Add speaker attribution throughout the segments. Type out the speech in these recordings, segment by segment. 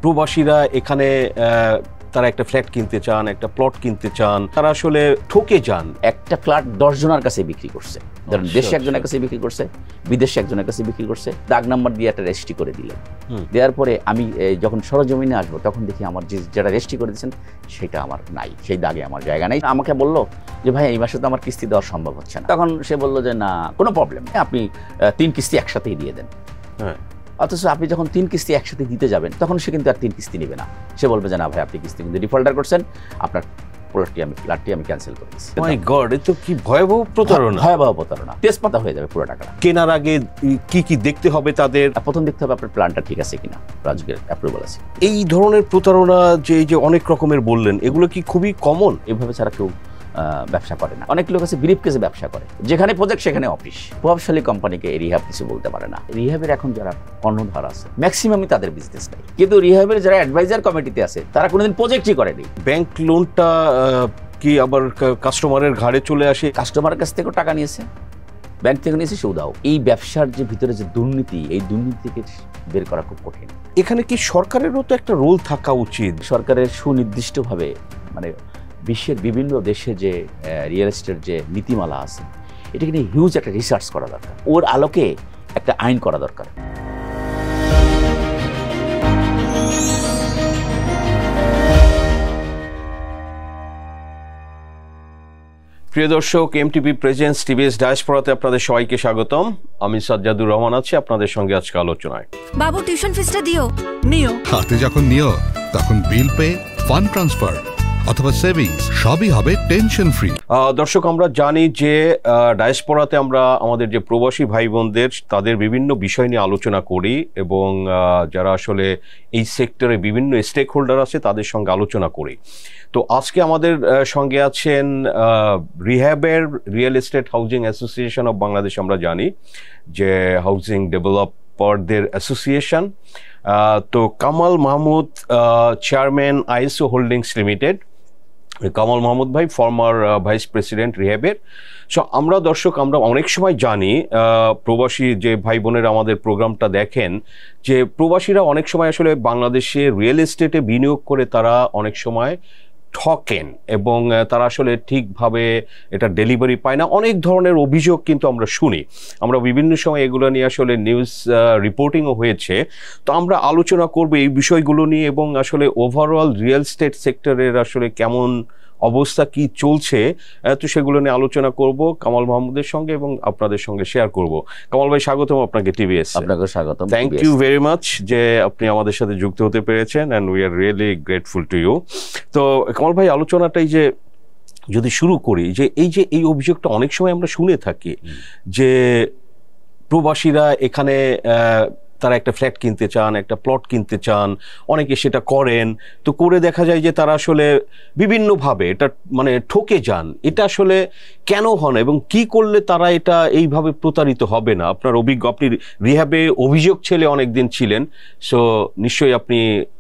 Speaker 1: প্রবাসীরা এখানে তারা একটা ফ্ল্যাট কিনতে চান, একটা প্লট কিনতে চান, তারা আসলে ঠকে যান।
Speaker 2: একটা ফ্ল্যাট 10 জনের কাছে বিক্রি করছে, ধরুন দেশে একজনের কাছে বিক্রি করছে, বিদেশে একজনের কাছে বিক্রি করছে, দাগ নাম্বার দিয়ে একটা রেজিস্ট্রি করে দিলেন। দেওয়ার পরে আমি যখন সরজমিনে আসবো তখন দেখি আমার যেটা রেজিস্ট্রি করে দিয়েছেন সেটা আমার নাই, সেই দাগে আমার জায়গা নেই। আমাকে বললো যে ভাই এই মাসে তো আমার কিস্তি দেওয়া সম্ভব হচ্ছে না। তখন সে বললো যে না কোনো প্রবলেম নেই, আপনি 3 কিস্তি একসাথেই দিয়ে দেন। হ্যাঁ, অথচ আপনি যখন 3 কিস্তি একসাথে দিতে যাবেন তখন সে কিন্তু আর 3 কিস্তি নেবে না। সে বলবে যে না ভাই আপনি কিস্তি কিন্তু ডিফল্টার করছেন, আপনার ফ্ল্যাটটি আমি ক্যান্সেল করে দিচ্ছি।
Speaker 1: মাই গড, এ তো কি ভয়াবহ প্রতারণা!
Speaker 2: ভয়াবহ প্রতারণা, তেজপাতা হয়ে যাবে পুরো টাকাটা।
Speaker 1: কেনার আগে কি কি দেখতে হবে তাদের?
Speaker 2: প্রথম দেখতে হবে আপনার প্ল্যানটা ঠিক আছে কিনা, রাজুকের অ্যাপ্রুভাল আছে।
Speaker 1: এই ধরনের প্রতারণা যে অনেক রকমের বললেন, এগুলো কি খুবই কমন?
Speaker 2: এইভাবে ছাড়া কেউ ব্যবসা করে না। অনেক লোক আছে ব্রিফ কেসে ব্যবসা করে, যেখানে প্রজেক্ট সেখানে অফিস। প্রভাবশালী কোম্পানিকে রিহ্যাব কিছু বলতে পারে না। রিহ্যাবের এখন যারা কর্ণধার আছে ম্যাক্সিমামই তাদের বিজনেস নাই, কিন্তু রিহ্যাবের যারা অ্যাডভাইজার কমিটিতে আছে তারা কোনোদিন প্রজেক্টই করেনি।
Speaker 1: ব্যাংক লোনটা কি আবার কাস্টমারের ঘাড়ে চলে আসে?
Speaker 2: কাস্টমারের কাছ থেকেও টাকা নিয়েছে, ব্যাংক থেকে নিয়েছে, সেও দাও। এই ব্যবসার যে ভিতরে যে দুর্নীতি, এই দুর্নীতি থেকে বের করা খুব কঠিন।
Speaker 1: এখানে কি সরকারেরও তো একটা রোল থাকা উচিত?
Speaker 2: সরকারের সুনির্দিষ্টভাবে মানে বিশ্বের বিভিন্ন দেশে যে রিয়েল এস্টেট যে নীতিমালা আছে এটাকে নিয়ে হিউজ একটা রিসার্চ করা দরকার, ওর আলোকে একটা আইন করা দরকার।
Speaker 1: প্রিয় দর্শক, এমটিভি প্রেজেন্স টিভিএস ডায়াসপোরাতে আপনাদের সবাইকে স্বাগতম। আমি সাজ্জাদুর রহমান আছি আপনাদের সঙ্গে আজকে আলোচনায়।
Speaker 3: বাবু টিউশন ফিসটা নিও।
Speaker 4: হাতে যখন নিও তখন বিল পে, ফান্ড ট্রান্সফার অথবা সেভিংস সবই হবে টেনশন ফ্রি।
Speaker 1: দর্শক, আমরা জানি যে ডায়াসপোরাতে আমরা আমাদের যে প্রবাসী ভাই বোনদের তাদের বিভিন্ন বিষয় নিয়ে আলোচনা করি এবং যারা আসলে এই সেক্টরে বিভিন্ন স্টেক হোল্ডার আছে তাদের সঙ্গে আলোচনা করি। তো আজকে আমাদের সঙ্গে আছেন রিহ্যাবের real estate housing association of Bangladesh. আমরা জানি যে হাউজিং ডেভেলপারদের অ্যাসোসিয়েশন। তো Kamal Mahmud, chairman ISO holdings limited. Kamal Mahmud ভাই ফর্মার ভাইস প্রেসিডেন্ট রিহ্যাবের। সো আমরা দর্শক আমরা অনেক সময় জানি, প্রবাসী যে ভাই বোনেরা আমাদের প্রোগ্রামটা দেখেন, যে প্রবাসীরা অনেক সময় আসলে বাংলাদেশে রিয়েল এস্টেটে বিনিয়োগ করে তারা অনেক সময় ঠকেন এবং তারা আসলে ঠিকভাবে এটা ডেলিভারি পায় না। অনেক ধরনের অভিযোগ কিন্তু আমরা শুনি, আমরা বিভিন্ন সময় এগুলো নিয়ে আসলে নিউজ রিপোর্টিংও হয়েছে। তো আমরা আলোচনা করব এই বিষয়গুলো নিয়ে এবং আসলে ওভারঅল রিয়েল এস্টেট সেক্টরের আসলে কেমন অবস্থা, কি চলছে, তো সেগুলো নিয়ে আলোচনা করব কামাল মাহমুদের সঙ্গে এবং আপনাদের সঙ্গে শেয়ার করব। কামাল ভাই, স্বাগতম আপনাকে টিভিএস।
Speaker 2: আপনাকে স্বাগতম,
Speaker 1: থ্যাংক ইউ ভেরি মাচ যে আপনি আমাদের সাথে যুক্ত হতে পেরেছেন and we are really grateful to you. তো কামাল ভাই, আলোচনাটাই যে যদি শুরু করি, যে এই অভিযোগটা অনেক সময় আমরা শুনে থাকি যে প্রবাসীরা এখানে তারা একটা ফ্ল্যাট কিনতে চান, একটা প্লট কিনতে চান, অনেকে সেটা করেন। তো করে দেখা যায় যে তারা আসলে বিভিন্নভাবে এটা মানে ঠকে যান। এটা আসলে কেন হন এবং কি করলে তারা এটা এইভাবে প্রতারিত হবে না? আপনার আপনি রিহ্যাবে অভিযোগ ছেলে অনেকদিন ছিলেন, সো নিশ্চয়ই আপনি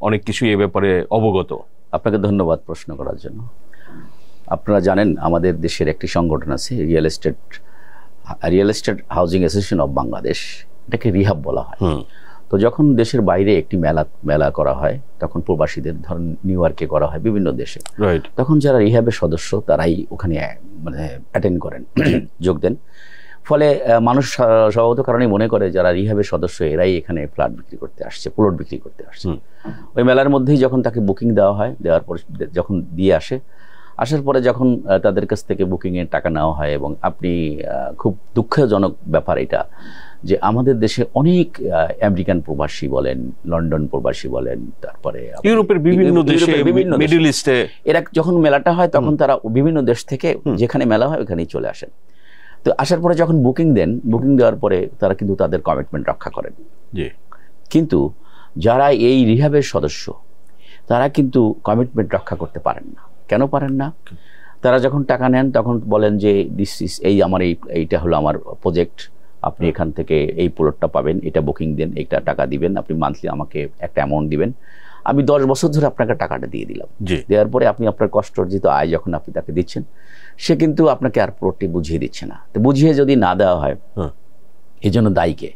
Speaker 1: অনেক কিছুই এ ব্যাপারে অবগত।
Speaker 2: আপনাকে ধন্যবাদ প্রশ্ন করার জন্য। আপনারা জানেন আমাদের দেশের একটি সংগঠন আছে real estate housing association of Bangladesh, এটাকে রিহ্যাব বলা হয়। তো যখন দেশের বাইরে একটি মেলা করা হয় তখন প্রবাসীদের, ধরুন নিউ ইয়র্কে করা হয়, বিভিন্ন দেশে, তখন যারা রিহ্যাবের সদস্য তারাই ওখানে মানে অ্যাটেন্ড করেন, যোগ দেন। ফলে মানুষ স্বভাবত কারণেই মনে করে যারা রিহ্যাবের সদস্য এরাই এখানে ফ্ল্যাট বিক্রি করতে আসছে, প্লট বিক্রি করতে আসছে। ওই মেলার মধ্যেই যখন তাকে বুকিং দেওয়া হয়, দেওয়ার পর যখন দিয়ে আসার পরে যখন তাদের কাছ থেকে বুকিংয়ের টাকা নেওয়া হয়, এবং আপনি খুব দুঃখজনক ব্যাপার এটা যে আমাদের দেশে অনেক আমেরিকান প্রবাসী বলেন, লন্ডন প্রবাসী বলেন, তারপরে
Speaker 1: ইউরোপের বিভিন্ন দেশে, মিডল ইস্টে,
Speaker 2: এরা যখন মেলাটা হয় তখন তারা বিভিন্ন দেশ থেকে যেখানে মেলা হয় ওখানেই চলে আসেন। তো আসার পরে যখন বুকিং দেওয়ার পরে তারা কিন্তু তাদের কমিটমেন্ট রক্ষা করেন। কিন্তু যারা এই রিহ্যাবের সদস্য তারা কিন্তু কমিটমেন্ট রক্ষা করতে পারেন না। কেন পারেন না? তারা যখন টাকা নেন তখন বলেন যে এইটা হলো আমার প্রজেক্ট, আপনি এখান থেকে এই প্লটটা পাবেন, এটা বুকিং দেন, এইটা টাকা দিবেন, আপনি মান্থলি আমাকে একটা অ্যামাউন্ট দিবেন, আমি 10 বছর ধরে আপনাকে টাকাটা দিয়ে দিলাম। দেওয়ার পরে আপনি আপনার কষ্টার্জিত আয় যখন আপনি তাকে দিচ্ছেন, সে কিন্তু আপনাকে আর প্লটটি বুঝিয়ে দিচ্ছে না। তো বুঝিয়ে যদি না দেওয়া হয়, এই জন্য দায়ী কে?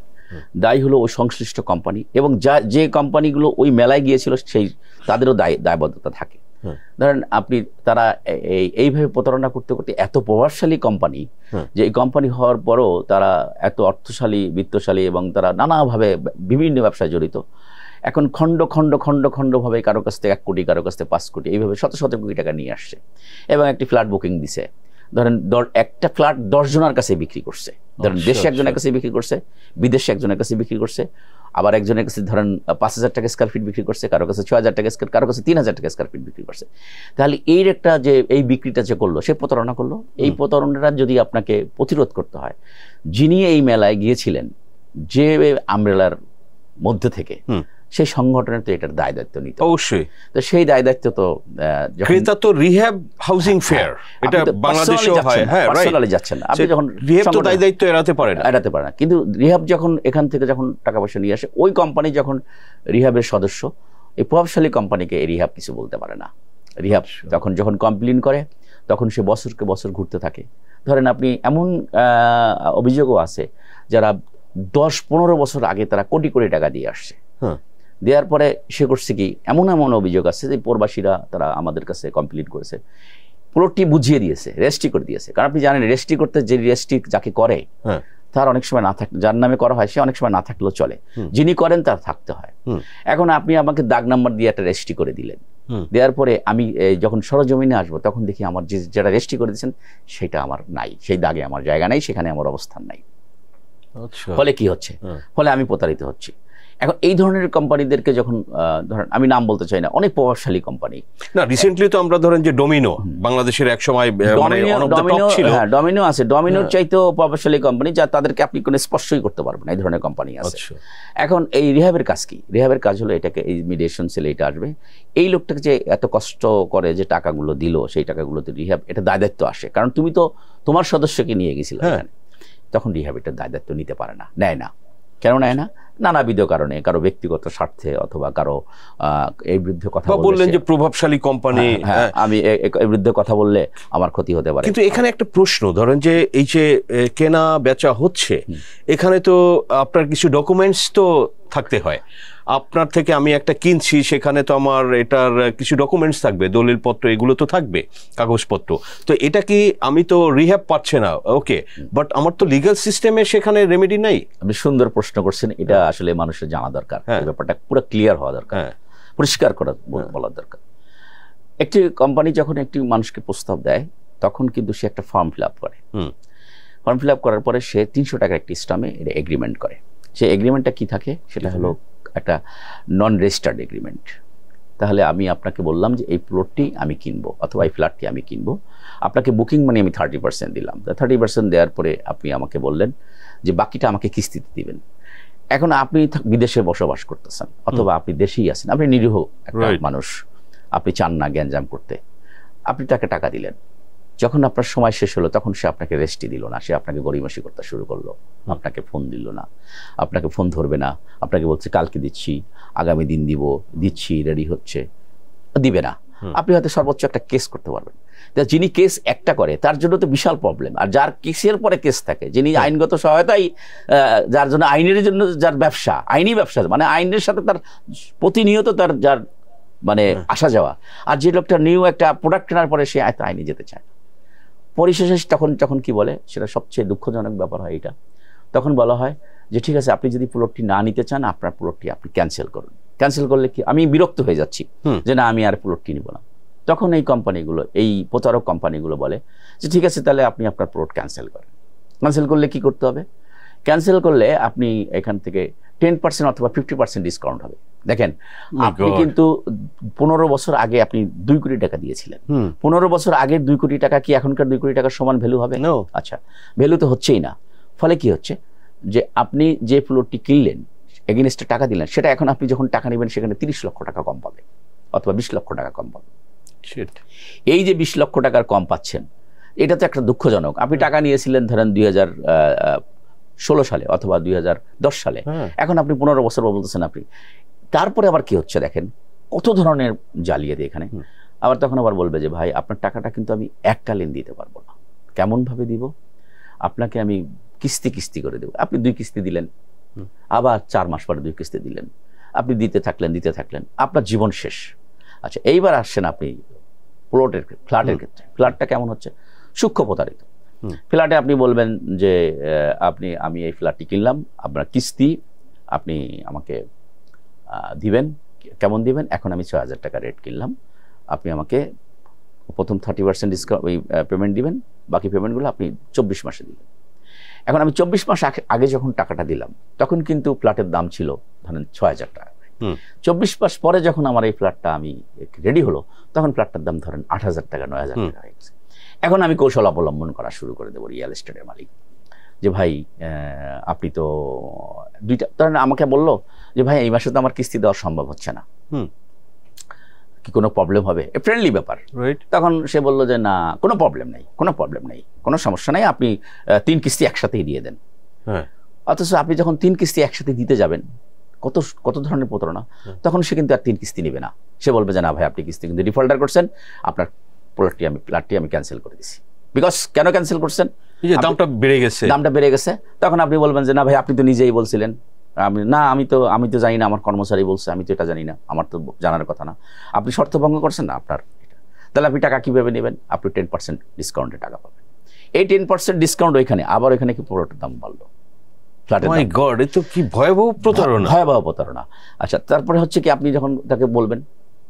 Speaker 2: দায়ী হলো ওই সংশ্লিষ্ট কোম্পানি, এবং যে কোম্পানিগুলো ওই মেলায় গিয়েছিল সেই তাদেরও দায়বদ্ধতা থাকে। ধরেন আপনি তারা এইভাবে প্রতারণা করতে করতে এত প্রভাবশালী কোম্পানি যে এই কোম্পানি হওয়ার পরও তারা এত অর্থশালী, বিত্তশালী, এবং তারা নানাভাবে বিভিন্ন ব্যবসায় জড়িত। এখন খণ্ড খণ্ড খণ্ড খণ্ডভাবে কারো কাছ থেকে 1 কোটি, কারো কাছ থেকে 5 কোটি, এইভাবে শত শত কোটি টাকা নিয়ে আসছে এবং একটি ফ্ল্যাট বুকিং দিছে। ধরেন একটা ফ্ল্যাট 10 জনের কাছে বিক্রি করছে। ধরেন দেশে একজনের কাছে বিক্রি করছে, বিদেশে একজনের কাছে বিক্রি করছে, আবার একজনের কাছে ধরেন 5,000 টাকা স্কয়ার ফিট বিক্রি করছে, কারো কাছে 6,000 টাকা স্কয়ার, কারো কাছে 3,000 টাকা স্কয়ার ফিট বিক্রি করছে। তাহলে এই একটা যে এই বিক্রিটা যে করলো, সে প্রতারণা করলো। এই প্রতারণাটা যদি আপনাকে প্রতিরোধ করতে হয়, যিনি এই মেলায় গিয়েছিলেন যে আমব্রেলার মধ্যে থেকে, সেই সংগঠনের তো এটার দায় দায়িত্ব নিতে
Speaker 1: অবশ্যই।
Speaker 2: তো সেই দায় দায়িত্ব তো
Speaker 1: ক্রেতা তো রিহ্যাব হাউজিং ফেয়ার, এটা বাংলাদেশেও হয়, হ্যাঁ
Speaker 2: পার্সোনালি যাচ্ছেন না, আপনি যখন
Speaker 1: রিহ্যাব তো দায় দায়িত্ব এড়াতে পারে না,
Speaker 2: কিন্তু রিহ্যাব যখন এখান থেকে যখন টাকা পয়সা নিয়ে আসে, ওই কোম্পানি যখন রিহ্যাবের সদস্য, এই প্রভাবশালী কোম্পানিকে এই রিহ্যাব কিছু বলতে পারে না। রিহ্যাব যখন কমপ্লেন করে, তখন সে বছরকে বছর ঘুরতে থাকে। ধরেন আপনি এমন অভিযোগও আছে যারা 10-15 বছর আগে তারা কোটি কোটি টাকা দিয়ে আসছে, দেওয়ার পরে সে করছে কি, এমন অভিযোগ আছে যে প্রবাসীরা তারা আমাদের কাছে কমপ্লেন করেছে, প্লটটি বুঝিয়ে দিয়েছে, রেজিস্ট্রি করে দিয়েছে। কারণ আপনি জানেন রেজিস্ট্রি করতে যে রেজিস্ট্রি যাকে করে তার অনেক সময় না থাকলে, যার নামে করা হয় সে অনেক সময় না থাকলেও চলে, যিনি করেন তার থাকতে হয়। এখন আপনি আমাকে দাগ নাম্বার দিয়ে একটা রেজিস্ট্রি করে দিলেন, দেওয়ার পরে আমি যখন সরজমিনে আসবো তখন দেখি আমার যেটা রেজিস্ট্রি করে দিয়েছেন সেটা আমার নাই, সেই দাগে আমার জায়গা নাই, সেখানে আমার অবস্থান নাই। ফলে কি হচ্ছে? ফলে আমি প্রতারিত হচ্ছি। এখন এই ধরনের কোম্পানিদেরকে যখন ধরেন, আমি নাম বলতে চাই না, অনেক প্রভাবশালী কোম্পানি
Speaker 1: না, রিসেন্টলি তো আমরা ধরেন যে ডোমিনো বাংলাদেশের এক সময়
Speaker 2: ডোমিনো আছে, ডোমিনোর চাইতেও প্রভাবশালী কোম্পানি, যা তাদেরকে আপনি কোনো স্পর্শই করতে পারবেন না, এই ধরনের কোম্পানি আছে। এখন এই রিহ্যাবের কাজ কি? রিহ্যাবের কাজ হলো এটাকে, এই মিডিয়েশন সেলে এটা আসবে, এই লোকটাকে যে এত কষ্ট করে যে টাকাগুলো দিল, সেই টাকাগুলোতে রিহ্যাব এটা দায় দায়িত্ব আসে। কারণ তুমি তো তোমার সদস্যকে নিয়ে গেছিলে, তখন রিহ্যাব এটা দায় দায়িত্ব নিতে পারে না, নেয় না। কেন নেয় না? নানাবিধ কারণে, কারো ব্যক্তিগত স্বার্থে, অথবা কারো এই বিরুদ্ধে কথা
Speaker 1: বললেন যে প্রভাবশালী কোম্পানি,
Speaker 2: আমি এই বিরুদ্ধে কথা বললে আমার ক্ষতি হতে পারে।
Speaker 1: কিন্তু এখানে একটা প্রশ্ন, ধরেন যে এই যে কেনা বেচা হচ্ছে, এখানে তো আপনার কিছু ডকুমেন্টস তো থাকতে হয়। আপনার থেকে আমি একটা কিনছি, সেখানে তো আমার এটার কিছু ডকুমেন্টস থাকবে, দলিলপত্র, এগুলো তো থাকবে, কাগজপত্র। তো এটা কি, আমি তো রিহ্যাব পাচ্ছে না, ওকে, বাট আমার তো লিগ্যাল সিস্টেমে সেখানে রেমেডি নাই।
Speaker 2: আপনি সুন্দর প্রশ্ন করছেন, এটা আসলে মানুষের জানা দরকার, এই ব্যাপারটা পুরো ক্লিয়ার হওয়া দরকার, পরিষ্কার করা বলা দরকার। একটি কোম্পানি যখন একটি মানুষকে প্রস্তাব দেয়, তখন কিন্তু সে একটা ফর্ম ফিল আপ করে। ফর্ম ফিল আপ করার পরে সে 300 টাকার একটি স্টামে এটা এগ্রিমেন্ট করে। সেই এগ্রিমেন্টটা কি থাকে? সেটা হলো একটা নন রেজিস্টার্ড এগ্রিমেন্ট। তাহলে আমি আপনাকে বললাম যে এই প্লটটি আমি কিনবো, অথবা এই ফ্ল্যাটটি আমি কিনবো, আপনাকে বুকিং মানি আমি 30% দিলাম। 30% দেওয়ার পরে আপনি আমাকে বললেন যে বাকিটা আমাকে কিস্তিতে দিবেন। এখন আপনি বিদেশে বসবাস করতেছেন, অথবা আপনি দেশেই আছেন, আপনি নিরীহ একটা মানুষ, আপনি চান না গ্যাঞ্জাম করতে, আপনি তাকে টাকা দিলেন। যখন আপনার সময় শেষ হলো, তখন সে আপনাকে রেস্টই দিল না, সে আপনাকে গড়িমসি করতে শুরু করলো, আপনাকে ফোন দিল না, আপনাকে ফোন ধরবে না, আপনাকে বলছে কালকে দিচ্ছি, আগামী দিন দিব, দিচ্ছি, রেডি হচ্ছে, দিবে না। আপনি হয়তো সর্বোচ্চ একটা কেস করতে পারবেন। যিনি কেস একটা করে তার জন্য তো বিশাল প্রবলেম, আর যার কেসের পরে কেস থাকে, যিনি আইনগত সহায়তাই, যার জন্য আইনের জন্য যার ব্যবসা, আইনি ব্যবসা, মানে আইনের সাথে তার প্রতিনিয়ত তার যার মানে আসা যাওয়া, আর যে লোকটা নিউ একটা প্রোডাক্ট কেনার পরে সে আইনে যেতে চায়, পরিশেষে তখন কি বলে, সেটা সবচেয়ে দুঃখজনক ব্যাপার হয় এটা। তখন বলা হয় যে ঠিক আছে, আপনি যদি প্লটটি না নিতে চান, আপনার প্লটটি আপনি ক্যান্সেল করুন। ক্যান্সেল করলে কি, আমি বিরক্ত হয়ে যাচ্ছি যে না, আমি আর প্লটটি নিব না। তখন এই কোম্পানিগুলো, এই প্রতারক কোম্পানিগুলো বলে যে ঠিক আছে, তাহলে আপনি আপনার প্লট ক্যান্সেল করেন। ক্যান্সেল করলে কি করতে হবে? ক্যান্সেল করলে আপনি এখান থেকে 10% অথবা 50% ডিসকাউন্ট হবে। দেখেন, আপনি কিন্তু 15 বছর আগে আপনি 2 কোটি টাকা দিয়েছিলেন। 15 বছর আগের 2 কোটি টাকা কি এখনকার 2 কোটি টাকার সমান ভ্যালু হবে? আচ্ছা, ভ্যালু তো হচ্ছেই না। ফলে কি হচ্ছে, যে আপনি যে প্লটটি কিনলেন, এগেইনস্টে টাকা দিলেন, সেটা এখন আপনি যখন টাকা নেবেন সেখানে 30 লক্ষ টাকা কম পাবে, অথবা 20 লক্ষ টাকা কম পাবে। এই যে 20 লক্ষ টাকার কম পাচ্ছেন, এটা তো একটা দুঃখজনক। আপনি টাকা নিয়েছিলেন ধরেন 2016 সালে অথবা 2010 সালে, এখন আপনি 15 বছর বলতেছেন আপনি। তারপরে আবার কি হচ্ছে দেখেন, কত ধরনের জালিয়াতি এখানে। আবার তখন আবার বলবে যে ভাই, আপনার টাকাটা কিন্তু আমি এককালীন দিতে পারবো না। কেমন ভাবে দিব? আপনাকে আমি কিস্তি কিস্তি করে দেবো। আপনি 2 কিস্তি দিলেন, আবার 4 মাস পরে 2 কিস্তি দিলেন, আপনি দিতে থাকলেন, আপনার জীবন শেষ। আচ্ছা, এইবার আসছেন আপনি ফ্ল্যাটের ক্ষেত্রে। ফ্ল্যাটটা কেমন হচ্ছে? সূক্ষ্ম প্রতারিত। ফ্ল্যাটে আপনি বলবেন যে আমি এই ফ্ল্যাটটি কিনলাম, আপনার কিস্তি আপনি আমাকে দিবেন, কেমন দিবেন? এখন আমি 6,000 টাকা রেট কিনলাম, আপনি আমাকে প্রথম 30% ডিসকাউন্ট ওই পেমেন্ট দিবেন, বাকি পেমেন্টগুলো আপনি 24 মাসে দিবেন। এখন আমি 24 মাস আগে যখন টাকাটা দিলাম তখন কিন্তু ফ্ল্যাটের দাম ছিল ধরেন 6,000 টাকা। 24 মাস পরে যখন আমার এই ফ্ল্যাটটা আমি রেডি হলো তখন ফ্ল্যাটটার দাম ধরেন 8,000 টাকা 9,000 টাকা হয়ে গেছে। এখন আমি কৌশল অবলম্বন করা শুরু করে দেবো রিয়েল এস্টেটের মালিক, যে ভাই আপনি তো ধরেন আমাকে বললো যে ভাই এই মাসে তো আমার কিস্তি দেওয়া সম্ভব হচ্ছে না, কি কোনো প্রবলেম হবে? ফ্রেন্ডলি ব্যাপার। তখন সে বললো যে না, কোনো প্রবলেম নেই, কোনো সমস্যা নেই, আপনি 3 কিস্তি একসাথেই দিয়ে দেন। অথচ আপনি যখন 3 কিস্তি একসাথে দিতে যাবেন, কত ধরনের প্রতারণা। তখন সে কিন্তু আর 3 কিস্তি নেবে না, সে বলবে যে না ভাই আপনি কিস্তি কিন্তু ডিফল্টার করছেন, আপনার ফ্ল্যাটটি আমি ক্যান্সেল করে দিছি। বিকজ কেন ক্যান্সেল করছেন? দামটা বেড়ে গেছে। তখন আপনি বলবেন যে না ভাই আপনি তো নিজেই বলছিলেন। আমি তো জানি না, আমার কর্মচারী বলছে, আমি তো এটা জানি না, আমার তো জানার কথা না। আপনি শর্ত ভঙ্গ করছেন না আপনার, তাহলে আপনি টাকা কিভাবে নেবেন? আপনি 10% ডিসকাউন্টে টাকা পাবেন। এই 10% ডিসকাউন্ট ওইখানে আবার ওইখানে কি পুরোটার দাম বাড়লো।
Speaker 1: ভয়াবহ প্রতারণা।
Speaker 2: আচ্ছা, তারপরে হচ্ছে কি আপনি যখন তাকে বলবেন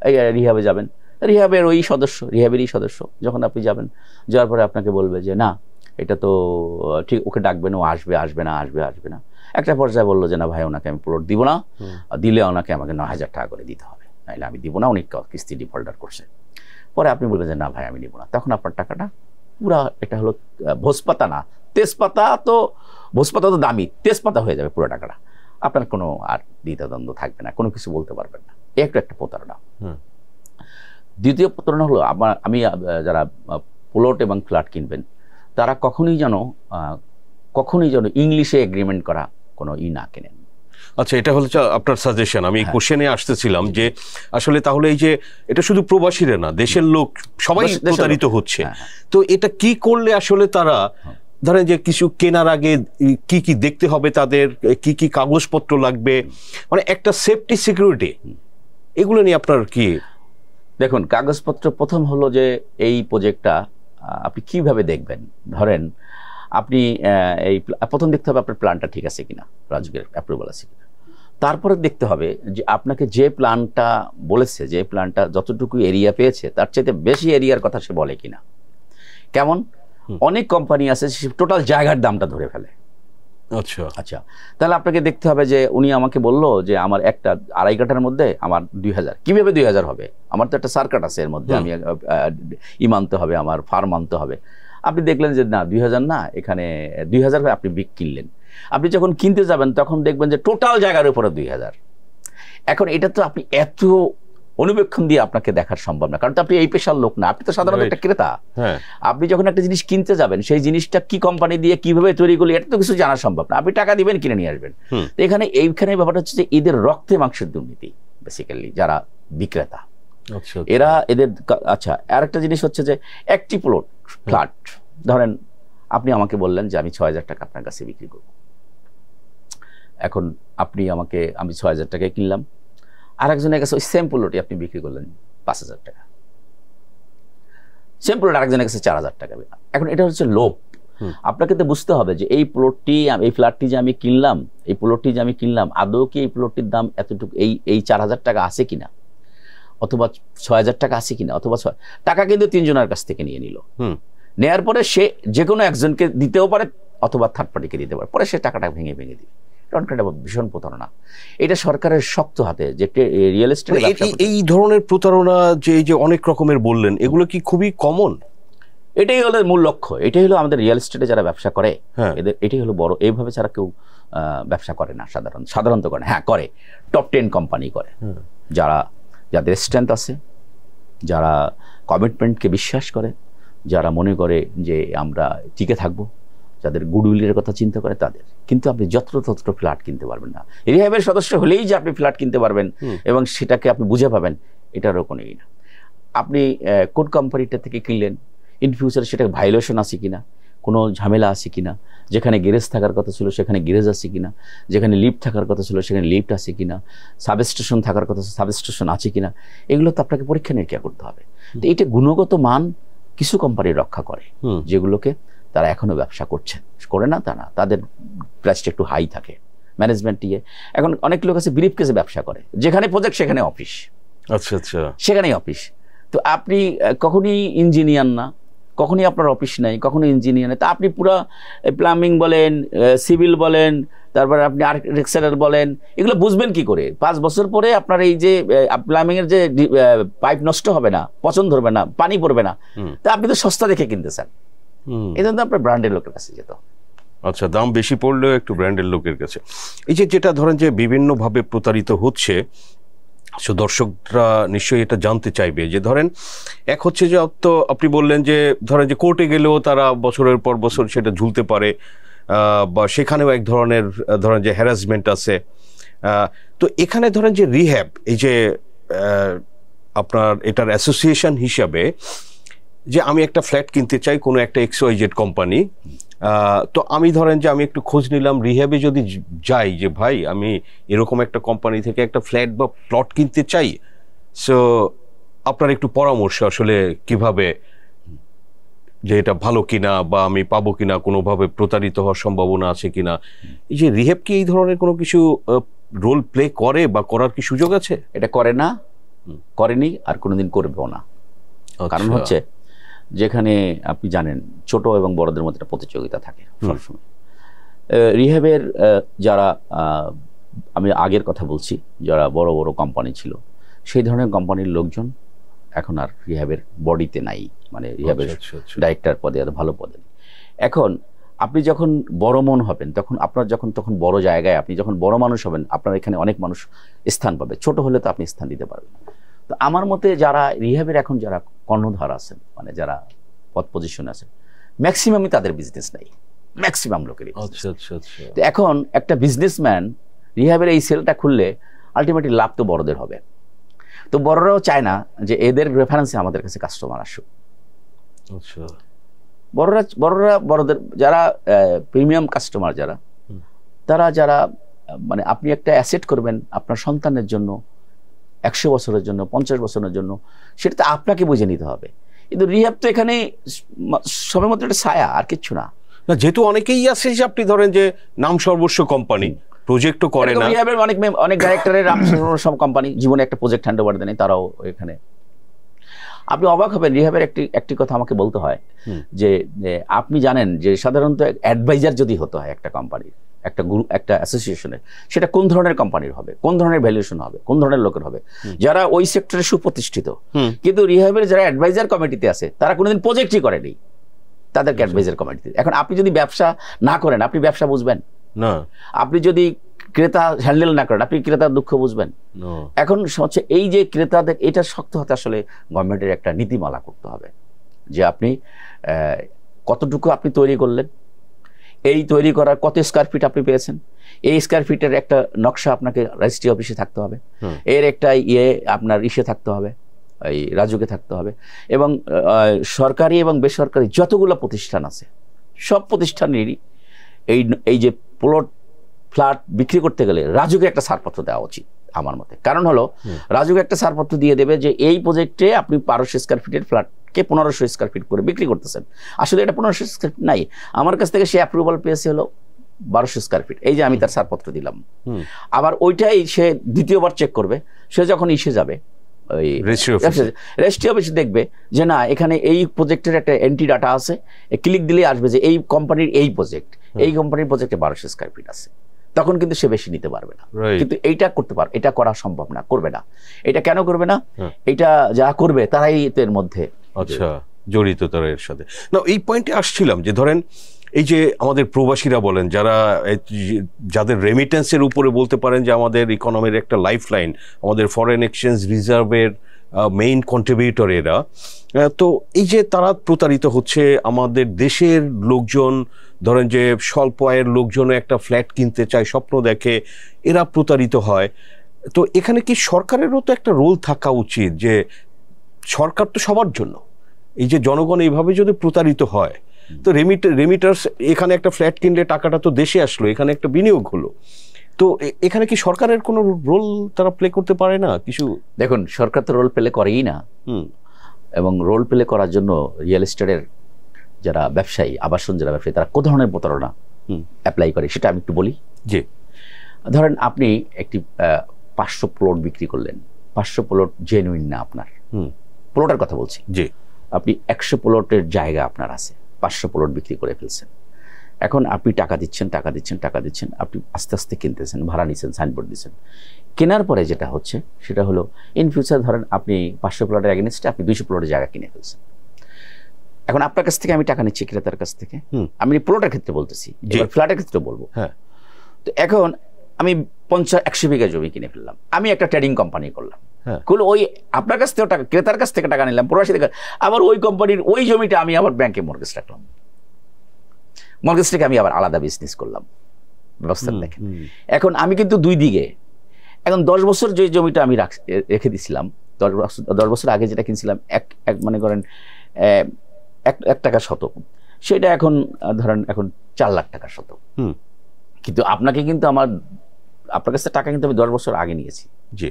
Speaker 2: এই রিহাবে যাবেন, রিহাবেরই সদস্য যখন আপনি যাওয়ার পরে আপনাকে বলবে যে না এটা তো ঠিক, ওকে ডাকবেন, ও আসবে না। একটা পর্যায়ে বললো যে না ভাই ওনাকে আমি প্লট দিব না, দিলে ওনাকে আমাকে 9,000 টাকা করে দিতে হবে, নাহলে আমি দিব না, অনেক কিস্তি ডিফল্টার করছে। পরে আপনি বলবেন যে না ভাই আমি দিব না, তখন আপনার টাকাটা পুরা, এটা হলো ভোজপাতা না তেজপাতা, তো ভোজপাতা তো দামি, তেজপাতা হয়ে যাবে পুরো টাকাটা। আপনার কোনো আর দ্বিধাদ্বন্দ্ব থাকবে না, কোনো কিছু বলতে পারবেন না। একটা প্রতারণা। দ্বিতীয় প্রতারণা হলো আমি যারা প্লট এবং ফ্ল্যাট কিনবেন তারা কখনোই যেন ইংলিশে এগ্রিমেন্ট করা কোনো না কেনেন।
Speaker 1: আচ্ছা, এটা হলো আপনার সাজেশন। আমি কোশ্চেনে আসতেছিলাম যে আসলে তাহলে এই যে এটা শুধু প্রবাসীরা না, দেশের লোক সবাই প্রতারিত হচ্ছে, তো এটা কি করলে আসলে তারা ধরেন যে কিছু কেনার আগে কি কি দেখতে হবে, তাদের কি কি কাগজপত্র লাগবে, মানে একটা সেফটি সিকিউরিটি, এগুলো নিয়ে আপনার কি?
Speaker 2: দেখুন, কাগজপত্র প্রথম হলো যে এই প্রজেক্টটা আপনি কিভাবে দেখবেন। ধরেন আপনি এই প্রথম দেখতে হবে আপনার প্ল্যানটা ঠিক আছে কিনা, রাজুকের অ্যাপ্রুভাল আছে কিনা। তারপরে দেখতে হবে যে আপনাকে যে প্ল্যানটা বলেছে, যে প্ল্যানটা যতটুকু এরিয়া পেয়েছে তার চাইতে বেশি এরিয়ার কথা সে বলে কিনা। কেমন অনেক কোম্পানি আছে টোটাল জায়গার দামটা ধরে ফেলে। আচ্ছা, তাহলে আপনাকে দেখতে হবে যে উনি আমাকে বললো যে আমার একটা 2.5 কাঠার মধ্যে আমার 2,000, কিভাবে 2,000 হবে? আমার তো একটা সার্কাট আছে, এর মধ্যে আমি মানতে হবে, আমার ফার্ম মানতে হবে। আপনি দেখলেন যে না 2,000 না, এখানে 2,000 আপনি কিনলেন। আপনি যখন কিনতে যাবেন তখন দেখবেন যে টোটাল জায়গার উপরে 2,000। এখন এটা তো আপনি এত অনুবেক্ষণ দিয়ে আপনাকে দেখার সম্ভব না, কারণ আপনি এই পেশার লোক না, আপনি তো সাধারণত একটা ক্রেতা। আপনি যখন একটা জিনিস কিনতে যাবেন সেই জিনিসটা কি কোম্পানি দিয়ে কিভাবে তৈরি করলে এটা তো কিছু জানা সম্ভব না, আপনি টাকা দিবেন কিনে নিয়ে আসবেন। এইখানে ব্যাপারটা হচ্ছে যে এদের রক্তে মাংসের দুর্নীতি, বেসিক্যালি যারা বিক্রেতা এরা এদের। আচ্ছা, আর একটা জিনিস হচ্ছে যে একটি প্লট ফ্ল্যাট ধরেন আপনি আমাকে বললেন যে আমি 6,000 টাকা আপনার কাছে বিক্রি করব। এখন আমি 6,000 টাকায় কিনলাম, আরেকজনের কাছে ওই সেম প্লটই আপনি বিক্রি করলেন 5,000 টাকা, সেম প্লট আরেকজনের কাছে 4,000 টাকা। এখন এটা হচ্ছে লোভ। আপনাকে তো বুঝতে হবে যে এই ফ্ল্যাটটি যে আমি কিনলাম, এই প্লটটি যে আমি কিনলাম, আদৌ কি এই প্লটটির দাম এতটুকু এই 4,000 টাকা আছে কিনা, অথবা 6,000 টাকা আছে কিনা, অথবা টাকা কিন্তু 3 জনের কাছ থেকে নিয়ে নিল। নেয়ার পরে সে যে কোনো একজনকে দিতেও পারে অথবা থার্ড পার্টিকে দিতে পারে, পরে সে টাকাটা ভেঙে দিবে। ভীষণ প্রতারণা। এটা সরকারের শক্ত হাতে যে রিয়েল এস্টেট।
Speaker 1: এই ধরনের প্রতারণা যে অনেক রকমের বললেন, এগুলো কি খুবই কমন?
Speaker 2: এটাই হলো মূল লক্ষ্য, এটাই হলো আমাদের রিয়েল এস্টেটে যারা ব্যবসা করে এটাই হলো বড়। এইভাবে ছাড়া কেউ ব্যবসা করে না, সাধারণত করে। হ্যাঁ করে, টপ 10 কোম্পানি করে, যাদের স্ট্রেংথ আছে, যারা কমিটমেন্টকে বিশ্বাস করে, যারা মনে করে যে আমরা টিকে থাকবো, যাদের গুডউইলের কথা চিন্তা করে তাদের। কিন্তু আপনি যত্রতত্র ফ্ল্যাট কিনতে পারবেন না। রিহাবের সদস্য হলেই যে আপনি ফ্ল্যাট কিনতে পারবেন এবং সেটাকে আপনি বুঝে পাবেন, এটারও কোনো না। আপনি কোন কোম্পানিটা থেকে কিনলেন, ইন ফিউচার সেটা ভাইলেশন আছে কিনা, কোনো ঝামেলা আছে কিনা, যেখানে গ্যারেজ থাকার কথা ছিল সেখানে গ্যারেজ আছে কিনা, যেখানে লিফট থাকার কথা ছিল সেখানে লিফট আছে কিনা, সাবস্টেশন থাকার কথা সাবস্টেশন আছে কিনা, এগুলো তো আপনাকে পরীক্ষা নিরীক্ষা করতে হবে। তো এটা গুণগত মান কিছু কোম্পানি রক্ষা করে, যেগুলোকে তারা এখনো ব্যবসা করে না তা না, তাদের প্রাইসটা একটু হাই থাকে ম্যানেজমেন্ট দিয়ে। এখন অনেক লোক আছে ব্রিফ কেসে ব্যবসা করে, যেখানে প্রজেক্ট সেখানে অফিস,
Speaker 1: আচ্ছা আচ্ছা,
Speaker 2: সেখানেই অফিস। তো আপনি কখনই ইঞ্জিনিয়ার না, কখনই আপনার অফিস নাই, কখনো ইঞ্জিনিয়ার নেই, তা আপনি পুরো প্লাম্বিং বলেন, সিভিল বলেন, তারপরে আপনি আর্কিটেকচারাল বলেন, এগুলো বুঝবেন কি করে? 5 বছর পরে আপনার এই যে প্লাম্বিংয়ের যে পাইপ নষ্ট হবে না, পচন ধরবে না, পানি পড়বে না, তা আপনি তো সস্তা দেখে কিনতে চান, এই জন্য আপনার ব্র্যান্ডের লোকের কাছে যেত।
Speaker 1: আচ্ছা, দাম বেশি পড়লেও একটু ব্র্যান্ডের লোকের কাছে। এই যে যেটা ধরেন যে বিভিন্নভাবে প্রতারিত হচ্ছে, সো দর্শকরা নিশ্চয়ই এটা জানতে চাইবে যে ধরেন এক হচ্ছে যে তো আপনি বললেন যে ধরেন যে কোর্টে গেলেও তারা বছরের পর বছর সেটা ঝুলতে পারে, বা সেখানেও এক ধরনের ধরেন যে হ্যারাসমেন্ট আছে। তো এখানে ধরেন যে রিহ্যাব, এই যে আপনার এটার অ্যাসোসিয়েশন হিসাবে যে আমি একটা ফ্ল্যাট কিনতে চাই কোনো একটা XYZ কোম্পানি, তো আমি ধরেন যে আমি একটু খোঁজ নিলাম রিহ্যাবে যদি যাই যে ভাই আমি এরকম একটা কোম্পানি থেকে একটা ফ্ল্যাট বা প্লট কিনতে চাই, সো আপনার একটু পরামর্শ আসলে কিভাবে যে এটা ভালো কিনা বা আমি পাবো কিনা, কোনোভাবে প্রতারিত হওয়ার সম্ভাবনা আছে কিনা, এই যে রিহ্যাব কি এই ধরনের কোনো কিছু রোল প্লে করে বা করার কি সুযোগ আছে?
Speaker 2: এটা করে না, করেনি, আর কোনোদিন করবেও না। কারণ হচ্ছে যেখানে আপনি জানেন ছোট এবং বড়দের মধ্যে একটা প্রতিযোগিতা থাকে সবসময়। রিহ্যাবের যারা, আমি আগের কথা বলছি, যারা বড় বড় কোম্পানি ছিল, সেই ধরনের কোম্পানির লোকজন এখন আর রিহ্যাবের বডিতে নাই, মানে রিহ্যাবের ডাইরেক্টর পদে, আর ভালো পদে। এখন আপনি যখন বড় মন হবেন, তখন আপনার তখন বড় জায়গায় আপনি যখন বড় মানুষ হবেন, আপনার এখানে অনেক মানুষ স্থান পাবে, ছোট হলে তো আপনি স্থান দিতে পারবেন। তো আমার মতে যারা রিহ্যাবের এখন যারা কর্ণধার আছেন, মানে যারা পদ পজিশনে আছেন, ম্যাক্সিমামই তাদের বিজনেস নাই, ম্যাক্সিমাম লোকেরই। তো এখন একটা বিজনেসম্যান রিহ্যাবের এই সেলটা খুললে আলটিমেটলি লাভ তো বড়দের হবে। তো বড়রাও চায় না যে এদের রেফারেন্সে আমাদের কাছে কাস্টমার আসুক। বড়দের যারা প্রিমিয়াম কাস্টমার যারা মানে আপনি একটা অ্যাসেট করবেন আপনার সন্তানের জন্য 100 বছরের জন্য, 50 বছরের জন্য, সেটা তো আপনাকে বুঝে নিতে হবে। কিন্তু রিহ্যাব তো এখানে সবেমাত্র একটা ছায়া, আর কিচ্ছু না।
Speaker 1: যেহেতু অনেকেই আছে যে আপনি ধরেন যে নাম সর্বস্ব কোম্পানি, প্রজেক্টও করে না,
Speaker 2: রিহ্যাবের অনেক ডাইরেক্টরের সব কোম্পানি জীবনে একটা প্রজেক্ট হ্যান্ড ওভার দেয়, তারাও এখানে। আপনি অবাক হবেন, রিহ্যাবের একটি কথা আমাকে বলতে হয় যে আপনি জানেন যে সাধারণত অ্যাডভাইজার যদি হতে হয় একটা কোম্পানির, একটা অ্যাসোসিয়েশনের, সেটা কোন ধরনের কোম্পানির হবে, কোন ধরনের ভ্যালুয়েশন হবে, কোন ধরনের লোকের হবে, যারা ওই সেক্টরে সুপ্রতিষ্ঠিত। কিন্তু রিহ্যাবের যারা অ্যাডভাইজার কমিটিতে আছে তারা কোনোদিন প্রজেক্টই করেনি, তাদেরকে অ্যাডভাইজার কমিটিতে। এখন আপনি যদি ব্যবসা না করেন, আপনি ব্যবসা বুঝবেন না। আপনি যদি ক্রেতা হ্যান্ডেল না করেন, আপনি ক্রেতার দুঃখ বুঝবেন। এখন হচ্ছে এই যে ক্রেতাদের, এটা শক্ত হতে আসলে গভর্নমেন্টের একটা নীতিমালা করতে হবে যে আপনি কতটুকু আপনি তৈরি করলেন, এই তৈরি করার কত স্কয়ার ফিট আপনি পেয়েছেন, এই স্কয়ার ফিটের একটা নকশা আপনাকে রেজিস্ট্রি অফিসে থাকতে হবে, এর একটা আপনার থাকতে হবে, এই রাজুকে থাকতে হবে। এবং সরকারি এবং বেসরকারি যতগুলো প্রতিষ্ঠান আছে সব প্রতিষ্ঠানেরই এই যে প্লট ফ্ল্যাট বিক্রি করতে গেলে রাজুকে একটা ছাড়পত্র দেওয়া উচিত আমার মতে। কারণ হলো রাজুকে একটা ছাড়পত্র দিয়ে দেবে যে এই প্রজেক্টে আপনি 1200 স্কয়ার ফিটের ফ্ল্যাটকে 1500 স্কয়ার ফিট করে বিক্রি করতেছেন। আসলে এটা 1500 স্কয়ার ফিট নাই, আমার কাছ থেকে সে অ্যাপ্রুভাল পেয়েছে হলো 1200 স্কয়ার ফিট। এই যে আমি তার ছাড়পত্র দিলাম, আবার ওইটাই সে দ্বিতীয়বার চেক করবে। সে যখন যাবে ওই রেজিস্ট্রি অফিসে, দেখবে যে না, এখানে এই প্রজেক্টের একটা এন্ট্রি ডাটা আছে, ক্লিক দিলে আসবে যে এই কোম্পানির এই প্রজেক্ট, এই কোম্পানির প্রজেক্টে 1200 স্কয়ার ফিট আছে। তখন কিন্তু সে বেশি নিতে পারবে না। কিন্তু এইটা করতে পারবে, এটা করা সম্ভব না, করবে না। এটা কেন করবে না? এটা যারা করবে তারাই এর মধ্যে
Speaker 1: জড়িত, তারা এর সাথে। না, এই পয়েন্টে আসছিলাম যে ধরেন এই যে আমাদের প্রবাসীরা বলেন, যাদের রেমিটেন্সের উপরে বলতে পারেন যে আমাদের ইকোনমির একটা লাইফ লাইন, আমাদের ফরেন এক্সচেঞ্জ রিজার্ভের মেইন কন্ট্রিবিউটর এরা, তো এই যে তারা প্রতারিত হচ্ছে, আমাদের দেশের লোকজন ধরেন যে স্বল্প আয়ের লোকজনও একটা ফ্ল্যাট কিনতে চায়, স্বপ্ন দেখে, এরা প্রতারিত হয়। তো এখানে কি সরকারেরও তো একটা রোল থাকা উচিত, যে সরকার তো সবার জন্য, এই যে জনগণ এইভাবে যদি প্রতারিত হয়, তো রেমিটার্স এখানে একটা ফ্ল্যাট কিনলে টাকাটা তো দেশে আসলো, এখানে একটা বিনিয়োগ হলো, তো এখানে কি সরকারের কোনো রোল তারা প্লে করতে পারে না কিছু?
Speaker 2: দেখুন, সরকার তো রোল প্লে করেই না, এবং রোল প্লে করার জন্য রিয়েল এস্টেটের যারা ব্যবসায়ী, আবাসন যারা ব্যবসায়ী, তারা কোন ধরনের প্রতারণা অ্যাপ্লাই করে সেটা আমি একটু বলি।
Speaker 1: যে
Speaker 2: ধরেন আপনি একটি 500 প্লট বিক্রি করলেন, 500 প্লট জেনুইন না আপনার, প্লটের কথা বলছি,
Speaker 1: যে
Speaker 2: আপনি 100 প্লটের জায়গা আপনার আছে, 500 প্লট বিক্রি করে ফেলছেন। এখন আপনি টাকা দিচ্ছেন, আপনি আস্তে আস্তে কিনতেছেন, ভাড়া নিচ্ছেন, সাইনবোর্ড দিচ্ছেন। কেনার পরে যেটা হচ্ছে সেটা হলো ইন ফিউচার ধরেন আপনি 500 প্লটের এগেইনস্টে আপনি 200 প্লটের জায়গা কিনে ফেলছেন। এখন আপনার কাছ থেকে আমি টাকা নিচ্ছি, ক্রেতার কাছ থেকে, আমি প্লটের ক্ষেত্রে বলতেছি, এবার ফ্ল্যাটের ক্ষেত্রে বলবো। তো এখন আমি 50-100 বিঘা জমি কিনে ফেললাম, আমি একটা ট্রেডিং কোম্পানি করলাম, ওই আপনার কাছ থেকে টাকা, ক্রেতার কাছ থেকে টাকা নিলাম, প্রবাসী থেকে, আবার ওই কোম্পানির ওই জমিটা আমি আবার ব্যাংকে মর্গেজ রাখলাম, মর্গেজ থেকে আমি আবার আলাদা বিজনেস করলাম। ব্যবস্থা দেখেন, এখন আমি কিন্তু দুই দিকে, এখন 10 বছর যে জমিটা আমি রেখে দিছিলাম, 10 বছর আগে যেটা কিনছিলাম এক মানে করেন 1 টাকা শতক, সেটা এখন ধরেন এখন 4 লাখ টাকা শতক। কিন্তু আপনাকে কিন্তু আপনার কাছে টাকা কিন্তু আমি 10 বছর আগে নিয়েছি।
Speaker 1: জি,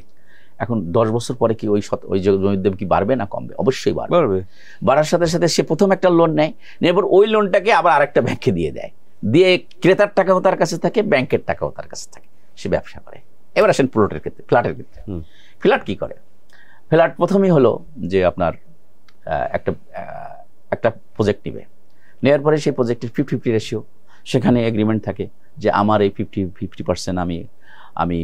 Speaker 2: এখন 10 বছর পরে কি ওই জমির দাম কি বাড়বে না কমবে? অবশ্যই বাড়বে। বাড়ার সাথে সাথে সে প্রথম একটা লোন নেয়, এরপর ওই লোনটাকে আবার আরেকটা ব্যাংকে দিয়ে দেয়, দিয়ে ক্রেতার টাকাও তার কাছে থাকে, ব্যাংকের টাকাও তার কাছে থাকে, সে ব্যবসা করে। এবার আসেন প্লটের ক্ষেত্রে, ফ্ল্যাটের ক্ষেত্রে। ফ্ল্যাট কি করে? ফ্ল্যাট প্রথমেই হলো যে আপনার একটা প্রজেক্ট নিবে, নেওয়ার পরে সেই প্রজেক্টের 50-50 রেশিও, সেখানে এগ্রিমেন্ট থাকে যে আমার এই 50% আমি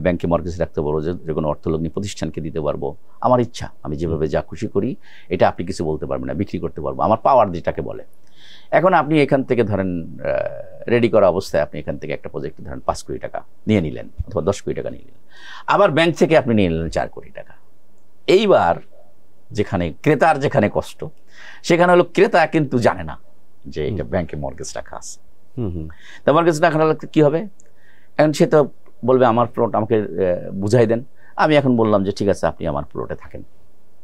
Speaker 2: ব্যাংকে মর্গেজ রাখতে পারবো, যে কোনো অর্থলগ্নি প্রতিষ্ঠানকে দিতে পারবো, আমার ইচ্ছা, আমি যেভাবে যা খুশি করি, এটা আপনি কিছু বলতে পারবেন না, বিক্রি করতে পারবো, আমার পাওয়ার যেটাকে বলে। এখন আপনি এখান থেকে ধরেন রেডি করা অবস্থায় আপনি এখান থেকে একটা প্রজেক্ট ধরেন 5 কোটি টাকা নিয়ে নিলেন, অথবা 10 কোটি টাকা নিয়ে নিলেন, আবার ব্যাংক থেকে আপনি নিয়ে নিলেন 4 কোটি টাকা। এইবার যেখানে ক্রেতার যেখানে কষ্ট, সেখানে হলো ক্রেতা কিন্তু জানে না যে এটা ব্যাংকে মর্গেজ রাখা আছে। তা মর্গেজ রাখা কি হবে? এখন সে তো বলবে আমার প্লট আমাকে বুঝাই দেন। আমি এখন বললাম যে ঠিক আছে, আপনি আমার প্লটে থাকেন,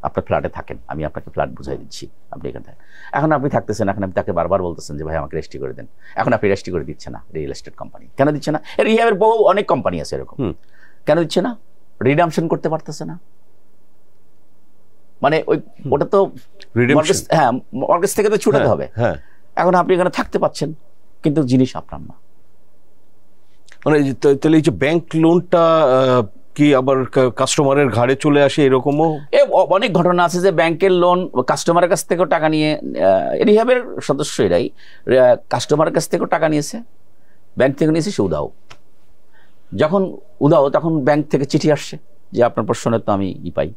Speaker 2: আপনার ফ্ল্যাটে থাকেন, আমি আপনাকে ফ্ল্যাট বুঝাই দিচ্ছি, আপনি এখানে থাকেন। এখন আপনি থাকতেছেন, এখন আপনি তাকে বারবার বলতেছেন যে ভাই আমাকে রেজিস্ট্রি করে দেন, এখন আপনি রেজিস্ট্রি করে দিচ্ছে না। রিয়েল এস্টেট কোম্পানি কেন দিচ্ছে না? রিহাবের বহু অনেক কোম্পানি আছে এরকম, কেন দিচ্ছে না? রিডামশন করতে পারতেছে না, মানে ওটা তো মর্গেজ থেকে তো ছুটাতে হবে। এখন আপনি এখানে থাকতে পাচ্ছেন, কিন্তু জিনিস আপনার না।
Speaker 1: মানে তাহলে এই যে ব্যাংক লোনটা কি আবার কাস্টমারের ঘাড়ে চলে আসে, এরকমও
Speaker 2: অনেক ঘটনা আছে যে ব্যাংকের লোন কাস্টমারের কাছ থেকেও টাকা নিয়ে, রিহাবের সদস্য এরাই কাস্টমারের কাছ থেকেও টাকা নিয়েছে, ব্যাংক থেকে নিয়েছে সে উদাও। যখন উদাও তখন ব্যাংক থেকে চিঠি আসছে যে আপনার প্রশ্নের তো আমি পাই।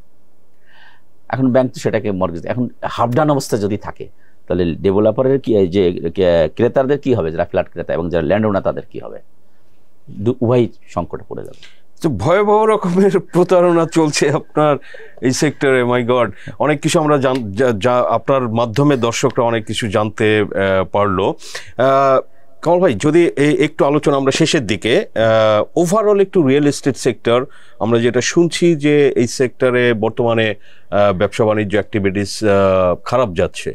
Speaker 2: এখন ব্যাংক তো সেটাকে মর্গেজ, এখন হাফ ডান অবস্থা যদি থাকে তাহলে ডেভেলপারের কি, যে ক্রেতাদের কি হবে, যারা ফ্ল্যাট ক্রেতা এবং যারা ল্যান্ড ওনার তাদের কি হবে? উভয় সংকটে পড়ে যাবে।
Speaker 1: ভয়াবহ রকমের প্রতারণা চলছে আপনার এই সেক্টরে। মাই গড, অনেক কিছু আমরা আপনার মাধ্যমে দর্শকরা অনেক কিছু জানতে পারলো। কামাল ভাই, যদি একটু আলোচনা আমরা শেষের দিকে, ওভারঅল একটু রিয়েল এস্টেট সেক্টর আমরা যেটা শুনছি যে এই সেক্টরে বর্তমানে ব্যবসা বাণিজ্য অ্যাক্টিভিটিস খারাপ যাচ্ছে,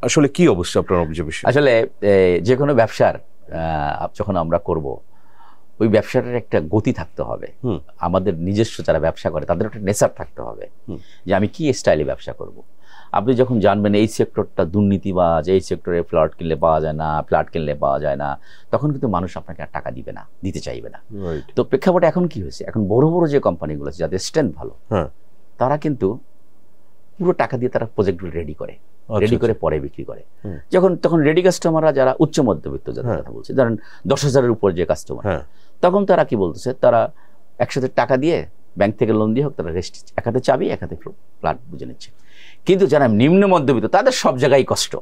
Speaker 1: আসলে কি অবস্থা আপনার অবজারভেশন?
Speaker 2: আসলে যে কোনো ব্যবসার যখন আমরা করব, ওই ব্যবসাটার একটা গতি থাকতে হবে। আমাদের নিজস্ব যারা ব্যবসা করে তাদের একটা নেচার থাকতে হবে যে আমি কি স্টাইলে ব্যবসা করব। আপনি যখন জানবেন এই সেক্টরটা দুর্নীতিবাজ, এই সেক্টরে ফ্ল্যাট কিনলে পাওয়া যায় না, ফ্ল্যাট কিনলে পাওয়া যায় না, তখন কিন্তু মানুষ আপনাকে আর টাকা দিবে না, দিতে চাইবে না। তো প্রেক্ষাপটে এখন কি হয়েছে, এখন বড় বড় যে কোম্পানিগুলো আছে যাদের স্ট্রেংথ ভালো, তারা কিন্তু পুরো টাকা দিয়ে তারা প্রজেক্টগুলো রেডি করে পরে বিক্রি করে। তখন রেডি কাস্টমাররা যারা উচ্চ মধ্যবিত্ত যাদের কথা বলছে, ধরেন 10,000-এর উপর যে কাস্টমার, তখন তারা কি বলতেছে, তারা একসাথে টাকা দিয়ে ব্যাংক থেকে লোন দিয়ে হোক, তারা এক হাতে চাবি এক হাতে ফ্ল্যাট বুঝে নিচ্ছে। কিন্তু যারা নিম্ন মধ্যবিত্ত তাদের সব জায়গায় কষ্ট।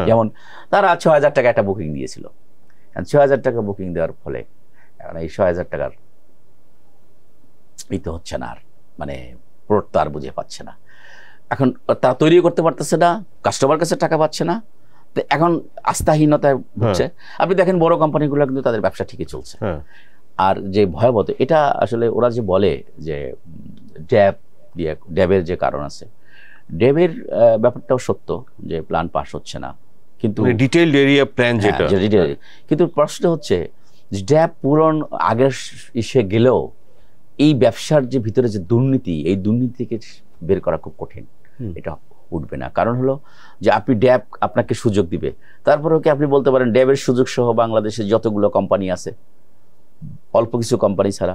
Speaker 2: যেমন তারা 6,000 টাকা একটা বুকিং দিয়েছিল, 6,000 টাকা বুকিং দেওয়ার ফলে এখন এই 6,000 টাকার এই তো হচ্ছে না, আর মানে প্লট তো আর বুঝে পাচ্ছে না। এখন তারা তৈরি করতে পারতেছে না, কাস্টমার কাছে টাকা পাচ্ছে না, তো এখন আস্থাহীনতায় ভুগছে। আপনি দেখেন বড় কোম্পানিগুলো কিন্তু তাদের ব্যবসা ঠিকই চলছে। আর যে ভয়াবহ, এটা আসলে ওরা যে বলে যে ড্যাবের যে কারণ আছে, ড্যাবের ব্যাপারটাও সত্য যে প্ল্যান পাস হচ্ছে না, কিন্তু
Speaker 1: ডিটেইলড এরিয়া প্ল্যান যেটা,
Speaker 2: কিন্তু প্রশ্ন হচ্ছে ড্যাব পূরণ আগের ইসে গেলেও এই ব্যবসার যে ভিতরে যে দুর্নীতি, এই দুর্নীতি থেকে বের করা খুব কঠিন, এটা উঠবে না। কারণ হলো যে আপনি ড্যাব আপনাকে সুযোগ দিবে, তারপরেও কি আপনি বলতে পারেন ড্যাবের সুযোগ সহ বাংলাদেশে যতগুলো কোম্পানি আছে, অল্প কিছু কোম্পানি ছাড়া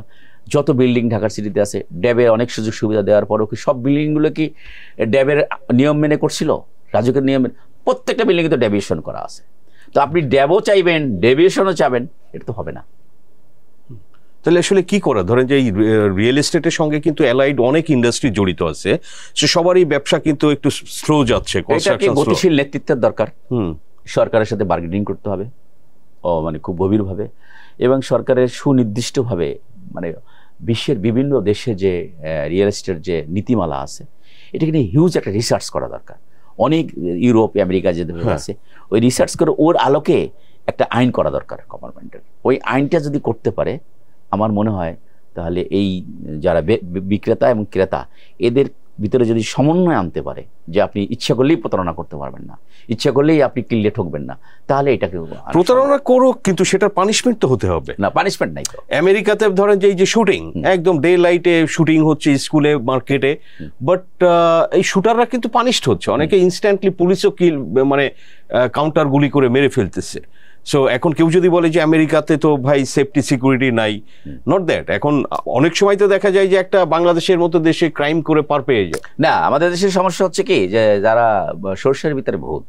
Speaker 2: যত বিল্ডিং ঢাকার সিটিতে আছে, ড্যাবে অনেক সুযোগ সুবিধা দেওয়ার পরেও কি সব বিল্ডিংগুলো কি ড্যাবের নিয়ম মেনে করছিল, রাজুকের নিয়ম মেনে? প্রত্যেকটা বিল্ডিংয়ে তো ডেভিয়েশন করা আছে। তো আপনি ড্যাবও চাইবেন, ডেভিয়েশনও চাবেন, এটা তো হবে না।
Speaker 1: তাহলে আসলে কি করা? ধরেন যে এই রিয়েল এস্টেটের সঙ্গে কিন্তু অ্যালাইড অনেক ইন্ডাস্ট্রি জড়িত আছে, সে সবারই ব্যবসা কিন্তু একটু স্লো যাচ্ছে, কনস্ট্রাকশন স্লো।
Speaker 2: গতিশীল নেতৃত্বের দরকার, সরকারের সাথে বার্গেনিং করতে হবে মানে খুব গভীরভাবে, এবং সরকারের সুনির্দিষ্টভাবে মানে বিশ্বের বিভিন্ন দেশে যে রিয়েল এস্টেট যে নীতিমালা আছে, এটাকে নিয়ে হিউজ একটা রিসার্চ করা দরকার। অনেক ইউরোপ আমেরিকা যে আছে, ওই রিসার্চ করে ওর আলোকে একটা আইন করা দরকার গভর্নমেন্টের। ওই আইনটা যদি করতে পারে আমার মনে হয় তাহলে এই যারা বিক্রেতা এবং ক্রেতা এদের ভিতরে যদি সমন্বয় আনতে পারে, যে আপনি ইচ্ছা করলেই প্রতারণা করতে পারবেন না, ইচ্ছা করলেই আপনি কিনলে ঠকবেন না, তাহলে এটাকে
Speaker 1: প্রতারণা করুক, কিন্তু সেটার পানিশমেন্ট তো হতে হবে
Speaker 2: না। পানিশমেন্ট নাই তো।
Speaker 1: আমেরিকাতে ধরেন যে এই যে শুটিং, একদম ডে লাইটে শুটিং হচ্ছে স্কুলে, মার্কেটে, বাট এই শুটাররা কিন্তু পানিশড হচ্ছে। অনেকে ইনস্ট্যান্টলি পুলিশও কিল মানে কাউন্টার গুলি করে মেরে ফেলতেছে। সো এখন কেউ যদি বলে যে আমেরিকাতে তো ভাই সেফটি সিকিউরিটি নাই, নট দ্যাট। এখন অনেক সময় তো দেখা যায় যে একটা বাংলাদেশের মতো দেশে ক্রাইম করে পার পেয়ে যায়।
Speaker 2: না, আমাদের দেশের সমস্যা হচ্ছে কি, যে যারা সর্ষের ভিতরে ভূত,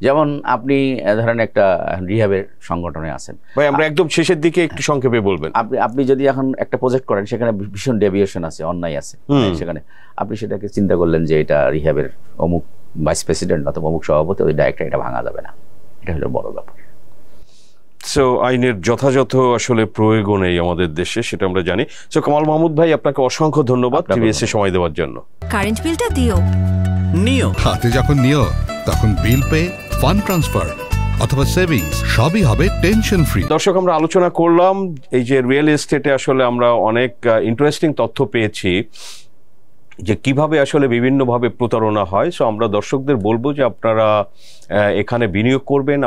Speaker 2: যেমন আপনি ধরেন একটা রিহাবের সংগঠনে আছেন
Speaker 1: ভাই, আমরা একদম শেষের দিকে একটু সংক্ষেপে বলবেন।
Speaker 2: আপনি যদি এখন একটা প্রজেক্ট করেন, সেখানে ভীষণ ডেভিয়েশন আছে, অন্যায় আছে, সেখানে আপনি সেটাকে চিন্তা করলেন যে এটা রিহাবের অমুক ভাইস প্রেসিডেন্ট অথবা অমুক সভাপতি, ওই ডাইরেক্টর, এটা ভাঙা যাবে না। এটা হলো বড় ব্যাপার।
Speaker 1: সো আইনের যথাযথ আসলে প্রয়োগও নেই আমাদের দেশে, সেটা আমরা জানি। সো কামাল মাহমুদ ভাই, আপনাকে অসংখ্য ধন্যবাদ টিভিএসএ সময় দেওয়ার জন্য।
Speaker 3: কারেন্ট বিলটা দিও।
Speaker 5: নিও।
Speaker 4: হাতে যখন নিও তখন বিল পে, ফান্ড ট্রান্সফার অথবা সেভিংস সবই হবে টেনশন ফ্রি।
Speaker 1: দর্শক, আমরা আলোচনা করলাম এই যে রিয়েল এস্টেটে আসলে আমরা অনেক ইন্টারেস্টিং তথ্য পেয়েছি যে কিভাবে আসলে বিভিন্নভাবে প্রতারণা হয়। সো আমরা দর্শকদের বলবো যে আপনারা এখানে বিনিয়োগ করবেন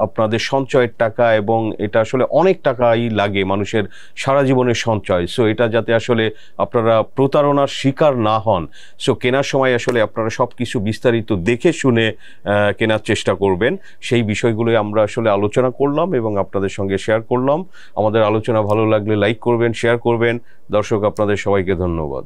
Speaker 1: আপনাদের সঞ্চয়ের টাকা, এবং এটা আসলে অনেক টাকাই লাগে মানুষের সারা জীবনের সঞ্চয়। সো এটা যাতে আসলে আপনারা প্রতারণার শিকার না হন, সো কেনার সময় আসলে আপনারা সব কিছু বিস্তারিত দেখে শুনে কেনার চেষ্টা করবেন। সেই বিষয়গুলোই আমরা আসলে আলোচনা করলাম এবং আপনাদের সঙ্গে শেয়ার করলাম। আমাদের আলোচনা ভালো লাগলে লাইক করবেন, শেয়ার করবেন। দর্শক, আপনাদের সবাইকে ধন্যবাদ।